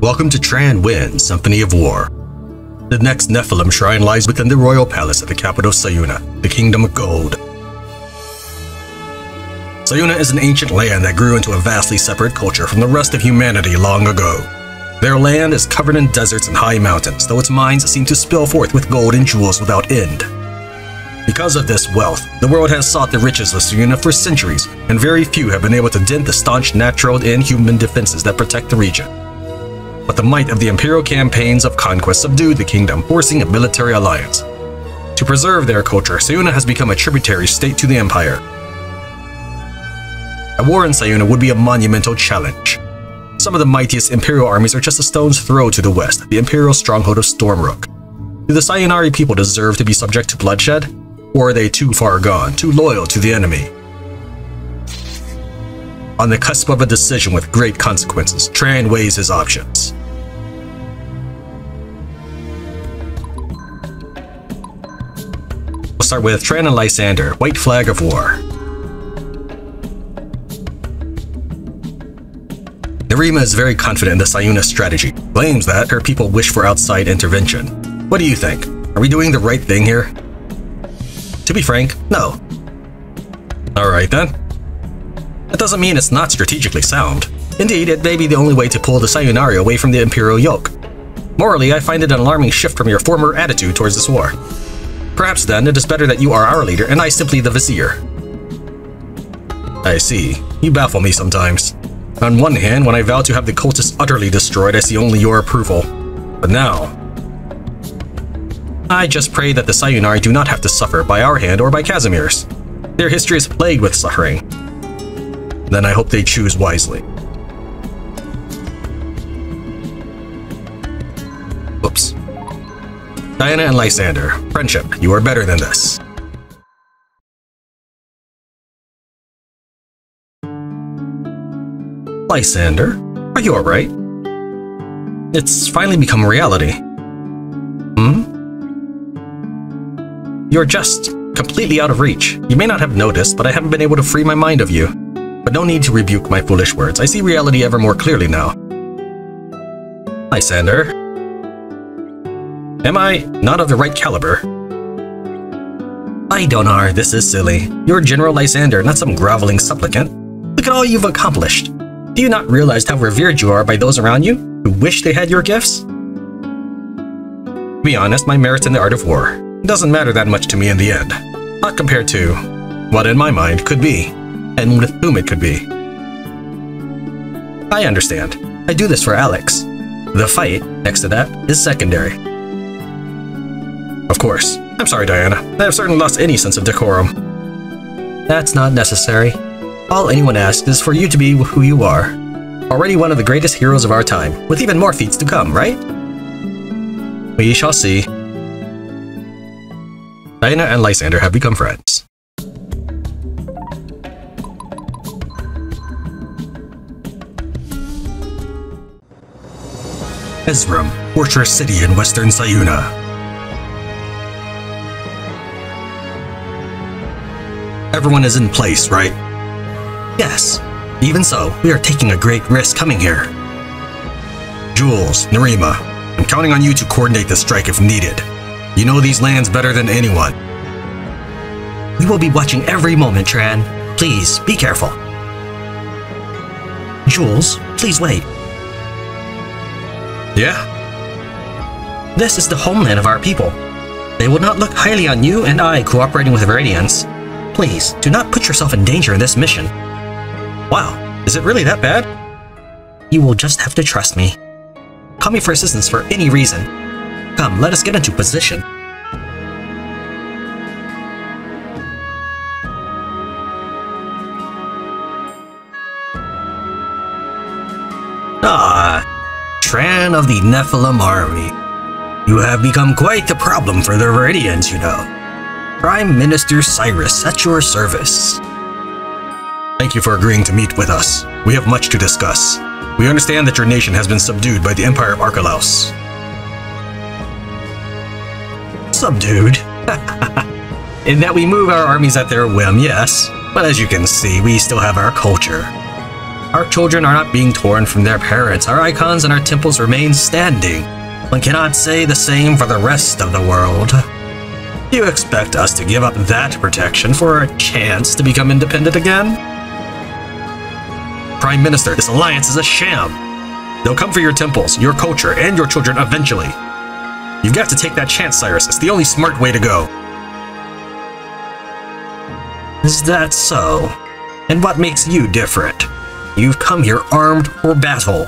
Welcome to Tran wins Symphony of War. The next Nephilim shrine lies within the royal palace at the capital of Sayunaa, the Kingdom of Gold. Sayunaa is an ancient land that grew into a vastly separate culture from the rest of humanity long ago. Their land is covered in deserts and high mountains, though its mines seem to spill forth with gold and jewels without end. Because of this wealth, the world has sought the riches of Sayunaa for centuries, and very few have been able to dent the staunch natural and human defenses that protect the region. But the might of the imperial campaigns of conquest subdued the kingdom, forcing a military alliance. To preserve their culture, Sayunaa has become a tributary state to the empire. A war in Sayunaa would be a monumental challenge. Some of the mightiest imperial armies are just a stone's throw to the west, the imperial stronghold of Stormrook. Do the Sayunaari people deserve to be subject to bloodshed? Or are they too far gone, too loyal to the enemy? On the cusp of a decision with great consequences, Tran weighs his options. We'll start with Tran and Lysander, White Flag of War. Nerima is very confident in the Sayunaa strategy, claims that her people wish for outside intervention. What do you think? Are we doing the right thing here? To be frank, no. Alright then. That doesn't mean it's not strategically sound. Indeed, it may be the only way to pull the Sayunaari away from the imperial yoke. Morally, I find it an alarming shift from your former attitude towards this war. Perhaps then, it is better that you are our leader and I simply the vizier. I see. You baffle me sometimes. On one hand, when I vow to have the cultists utterly destroyed, I see only your approval. But now, I just pray that the Sayunaari do not have to suffer by our hand or by Casamir's. Their history is plagued with suffering. Then I hope they choose wisely. Oops. Diana and Lysander, friendship, you are better than this. Lysander, are you alright? It's finally become reality. You're just completely out of reach. You may not have noticed, but I haven't been able to free my mind of you. But no need to rebuke my foolish words. I see reality ever more clearly now. Lysander. Am I not of the right caliber? Idonar, this is silly. You're General Lysander, not some groveling supplicant. Look at all you've accomplished. Do you not realize how revered you are by those around you, who wish they had your gifts? To be honest, my merits in the art of war doesn't matter that much to me in the end. Not compared to what in my mind could be, and with whom it could be. I understand. I do this for Alex. The fight, next to that, is secondary. Of course. I'm sorry, Diana. I have certainly lost any sense of decorum. That's not necessary. All anyone asks is for you to be who you are. Already one of the greatest heroes of our time, with even more feats to come, right? We shall see. Diana and Lysander have become friends. Ezram, Fortress City in western Sayunaa. Everyone is in place, right? Yes. Even so, we are taking a great risk coming here. Jules, Nerima, I'm counting on you to coordinate the strike if needed. You know these lands better than anyone. We will be watching every moment, Tran. Please, be careful. Jules, please wait. Yeah? This is the homeland of our people. They will not look highly on you and I cooperating with Viridians. Please, do not put yourself in danger in this mission. Wow, is it really that bad? You will just have to trust me. Call me for assistance for any reason. Come, let us get into position. Ah, Tran of the Nephilim army. You have become quite the problem for the Viridians, you know. Prime Minister Cyrus at your service. Thank you for agreeing to meet with us. We have much to discuss. We understand that your nation has been subdued by the Empire of Archelaus. Subdued? In that we move our armies at their whim, yes. But as you can see, we still have our culture. Our children are not being torn from their parents. Our icons and our temples remain standing. One cannot say the same for the rest of the world. Do you expect us to give up that protection for a chance to become independent again? Prime Minister, this alliance is a sham. They'll come for your temples, your culture, and your children eventually. You've got to take that chance, Cyrus. It's the only smart way to go. Is that so? And what makes you different? You've come here armed for battle.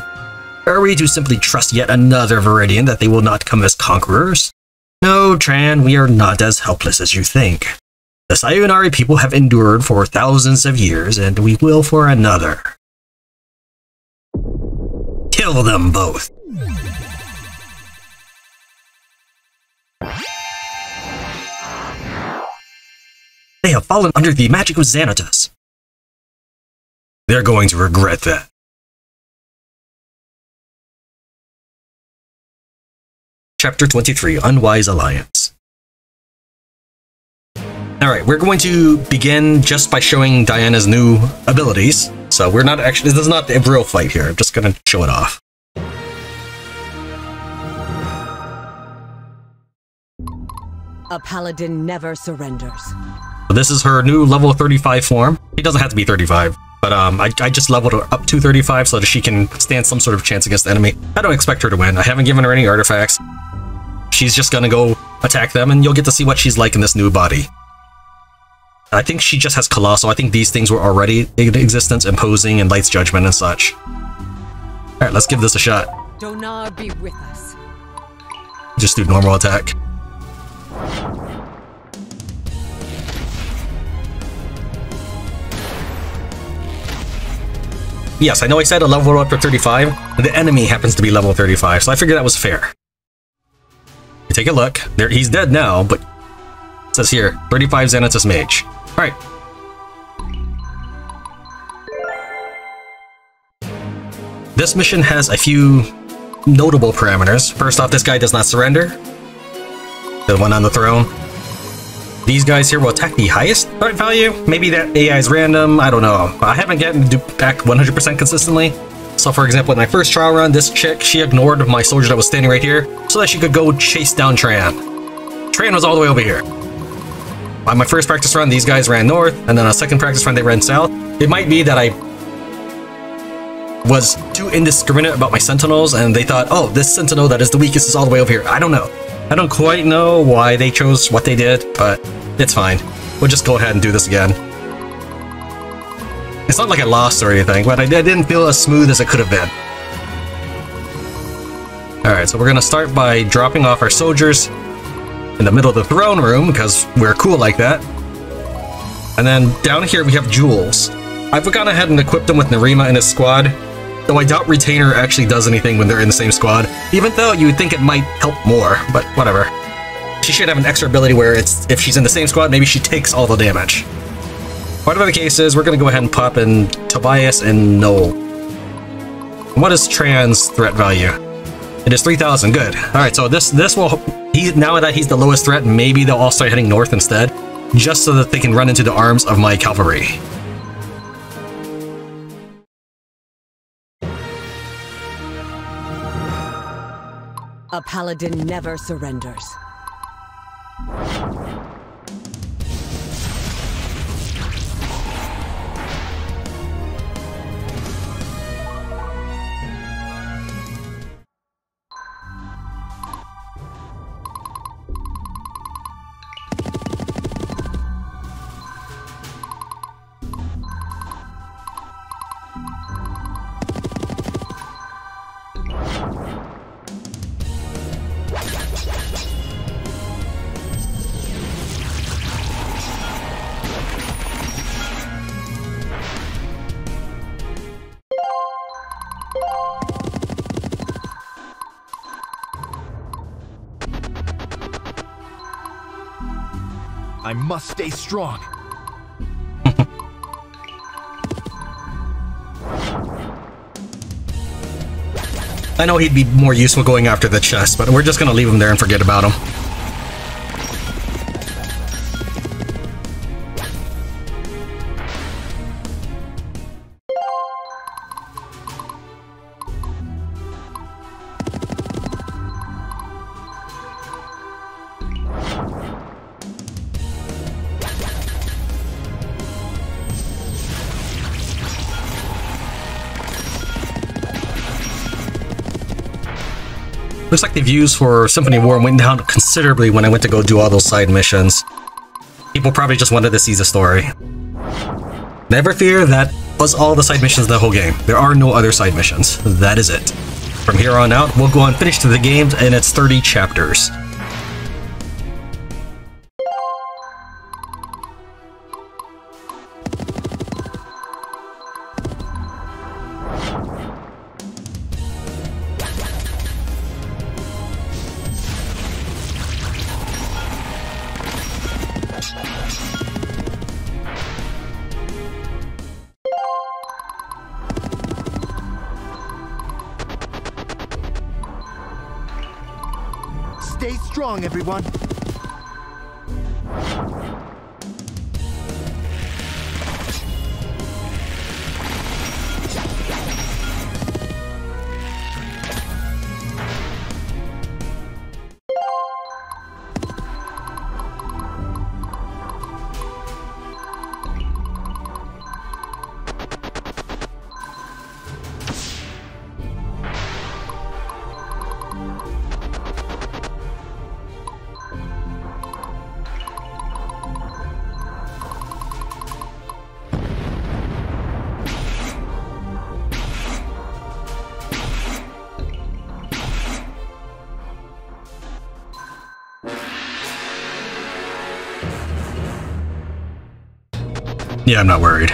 Are we to simply trust yet another Viridian that they will not come as conquerors? No, Tran, we are not as helpless as you think. The Sayunaari people have endured for thousands of years, and we will for another. Kill them both! They have fallen under the magic of Xanatos. They're going to regret that. Chapter 23, Unwise Alliance. Alright, we're going to begin just by showing Diana's new abilities. So we're not actually, this is not a real fight here, I'm just gonna show it off. A paladin never surrenders. So this is her new level 35 form. It doesn't have to be 35, but I just leveled her up to 35 so that she can stand some sort of chance against the enemy. I don't expect her to win. I haven't given her any artifacts. She's just gonna go attack them, and you'll get to see what she's like in this new body. I think she just has Colossal. I think these things were already in existence, Imposing and Light's Judgment and such. Alright, let's give this a shot. Donar be with us. Just do normal attack. Yes, I know I said a level up to 35, but the enemy happens to be level 35, so I figured that was fair. You take a look. There, he's dead now, but it says here, 35 Xanatos Mage. Alright. This mission has a few notable parameters. First off, this guy does not surrender. The one on the throne. These guys here will attack the highest threat value. Maybe that AI is random, I don't know. I haven't gotten to back 100% consistently. So for example, in my first trial run, this chick, she ignored my soldier that was standing right here so that she could go chase down Tran. Tran was all the way over here. On my first practice run, these guys ran north, and then a second practice run, they ran south. It might be that I was too indiscriminate about my sentinels, and they thought, oh, this sentinel that is the weakest is all the way over here. I don't know. I don't quite know why they chose what they did, but it's fine. We'll just go ahead and do this again. It's not like I lost or anything, but I didn't feel as smooth as it could have been. Alright, so we're gonna start by dropping off our soldiers in the middle of the throne room, because we're cool like that. And then down here we have jewels. I've gone ahead and equipped them with Nerima and his squad, though I doubt Retainer actually does anything when they're in the same squad, even though you would think it might help more, but whatever. She should have an extra ability where it's if she's in the same squad, maybe she takes all the damage. Whatever the case is, we're going to go ahead and pop in Tobias and Noel. What is Tran's threat value? It is 3,000, good. Alright, so this will... now that he's the lowest threat, maybe they'll all start heading north instead, just so that they can run into the arms of my cavalry. A paladin never surrenders. I must stay strong. I know he'd be more useful going after the chest, but we're just gonna leave him there and forget about him. Looks like the views for Symphony War went down considerably when I went to go do all those side missions. People probably just wanted to see the story. Never fear, that was all the side missions in the whole game. There are no other side missions. That is it. From here on out, we'll go and finish the game in its 30 chapters. Stay strong, everyone. Yeah, I'm not worried.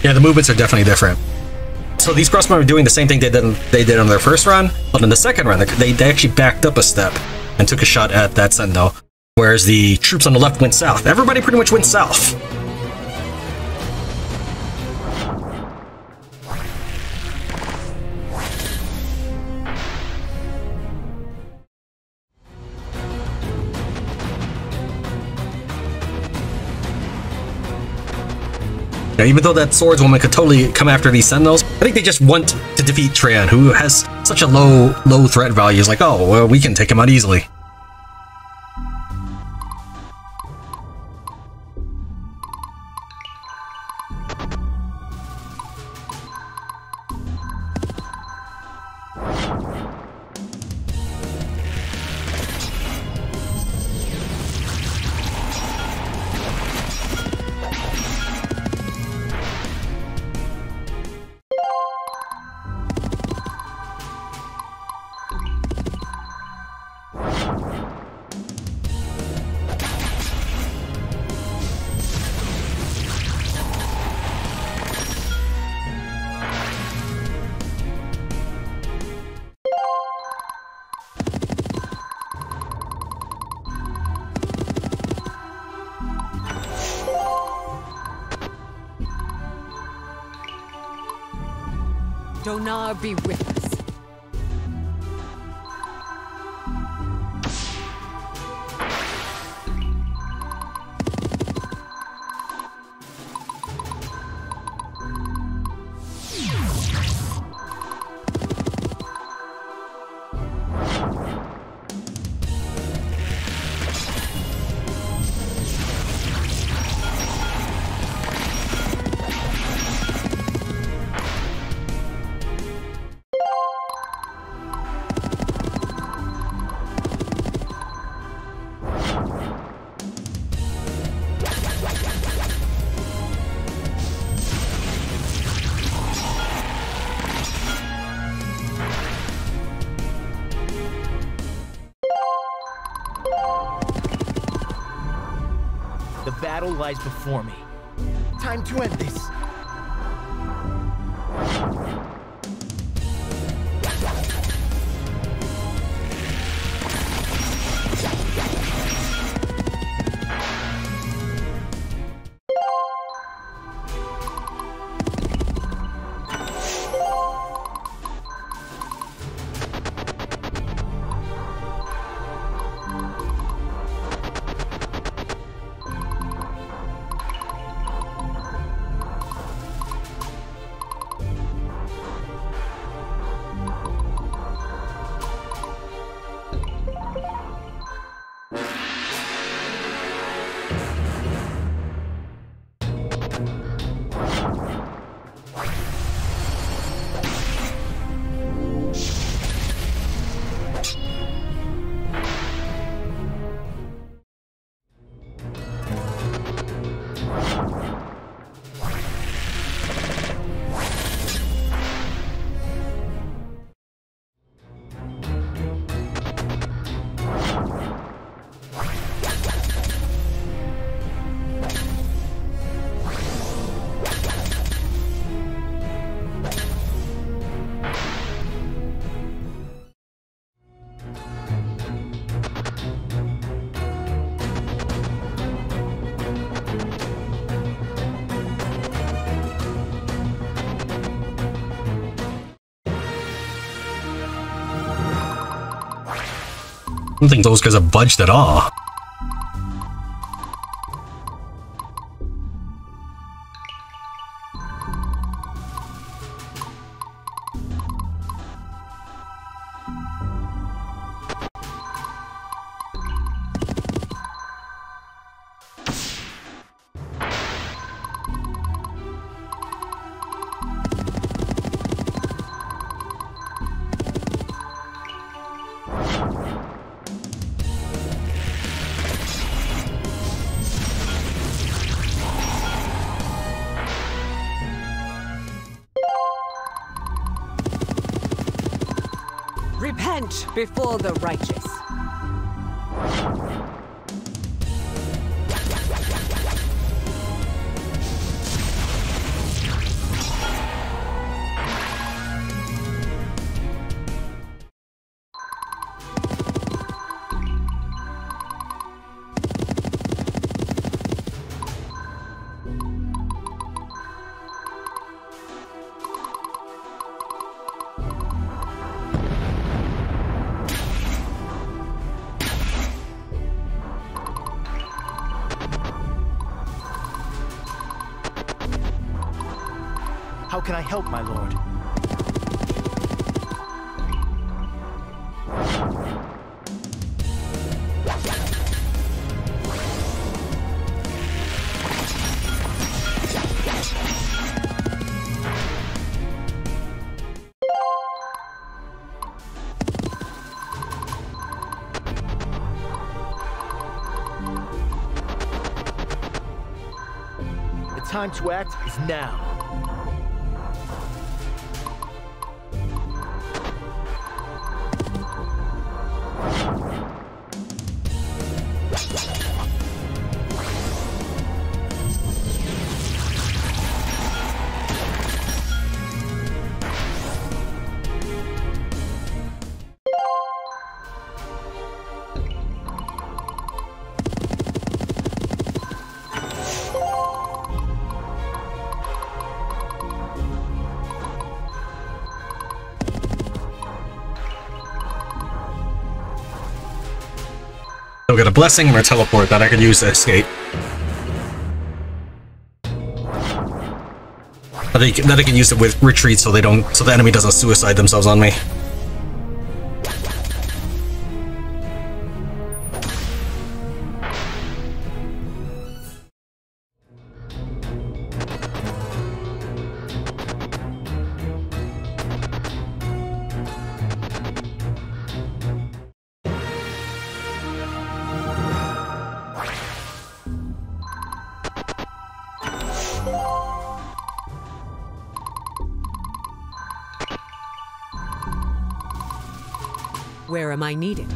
Yeah, the movements are definitely different. So these crossmen are doing the same thing they did on their first run, but in the second run, they actually backed up a step and took a shot at that sentinel, whereas the troops on the left went south. Everybody pretty much went south. Now, even though that swordswoman could totally come after these sentinels, I think they just want to defeat Tran, who has such a low threat value. It's like, oh, well, we can take him out easily. Donar be with us. The battle lies before me. Time to end this. don't think those guys have budged at all. Repent before the righteous. How can I help, my lord? The time to act is now. So we got a blessing and a teleport that I could use to escape. That I can use it with retreat so the enemy doesn't suicide themselves on me. Where am I needed?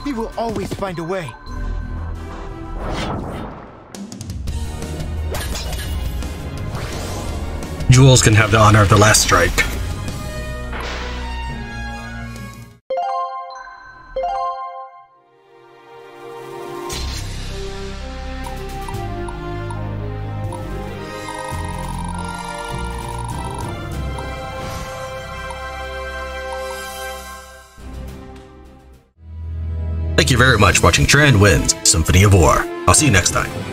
We will always find a way. Jules can have the honor of the last strike. Thank you very much for watching Tran Wins Symphony of War. I'll see you next time.